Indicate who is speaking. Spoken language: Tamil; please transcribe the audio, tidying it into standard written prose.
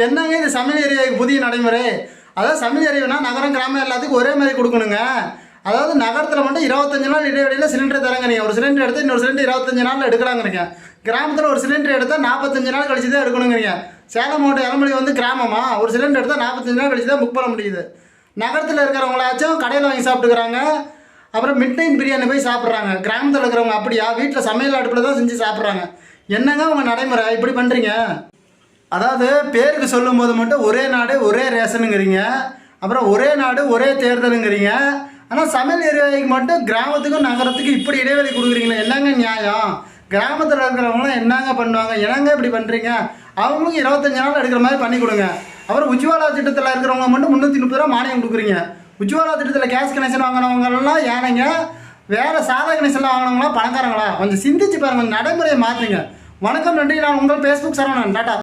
Speaker 1: என்னங்க இது சமையல் எரிவாயுக்கு புதிய நடைமுறை? அதாவது சமையல் எரிவுனா நகரம் கிராமம் எல்லாத்துக்கும் ஒரே மாதிரி கொடுக்கணுங்க. அதாவது நகரத்தில் மட்டும் 25 நாள் இடைவெளியில் சிலிண்டர் தரங்கிறீங்க. ஒரு சிலிண்டர் எடுத்து இன்னொரு சிலிண்டர் 25 நாளில் எடுக்கலாங்கிறீங்க. கிராமத்தில் ஒரு சிலிண்டர் எடுத்தால் 45 நாள் கழிச்சு தான் எடுக்கணுங்கிறீங்க. சேலம் மாவட்டம் இளமொழி வந்து கிராமமா, ஒரு சிலிண்டர் எடுத்தால் 45 நாள் கழிச்சு தான் புக் பண்ண முடியுது. நகரத்தில் இருக்கிறவங்களாச்சும் கடையில் வாங்கி சாப்பிட்டுக்கிறாங்க. அப்புறம் மிட் நைட் பிரியாணி போய் சாப்பிட்றாங்க. கிராமத்தில் இருக்கிறவங்க அப்படியா வீட்டில் சமையல் அடுப்பில் தான் செஞ்சு சாப்பிட்றாங்க. என்னங்க உங்கள் நடைமுறை இப்படி பண்ணுறீங்க? அதாவது பேருக்கு சொல்லும் போது மட்டும் ஒரே நாடு ஒரே ரேஷனுங்கிறீங்க, அப்புறம் ஒரே நாடு ஒரே தேர்தலுங்கிறீங்க. ஆனால் சமையல் எரிவாயுக்கு மட்டும் கிராமத்துக்கும் நகரத்துக்கும் இப்படி இடைவெளி கொடுக்குறீங்களே, என்னங்க நியாயம்? கிராமத்தில் இருக்கிறவங்களாம் என்னங்க பண்ணுவாங்க? என்னங்க இப்படி பண்ணுறீங்க? அவங்களுக்கும் 25 நாள் எடுக்கிற மாதிரி பண்ணி கொடுங்க. அப்புறம் உஜ்வாலா திட்டத்தில் இருக்கிறவங்க மட்டும் 330 ரூபா மானியம் கொடுக்குறீங்க. உஜ்வாலா திட்டத்தில் கேஸ் கனெக்ஷன் வாங்கினவங்கலாம் ஏனைங்க? வேறு சாதா கனெக்ஷன்லாம் வாங்கினவங்களா பணக்காரங்களா? கொஞ்சம் சிந்திச்சு பாருங்கள், நடைமுறையை மாற்றுங்க. வணக்கம், நன்றி. நான் உங்கள் ஃபேஸ்புக் சரவணன். டாட்டா.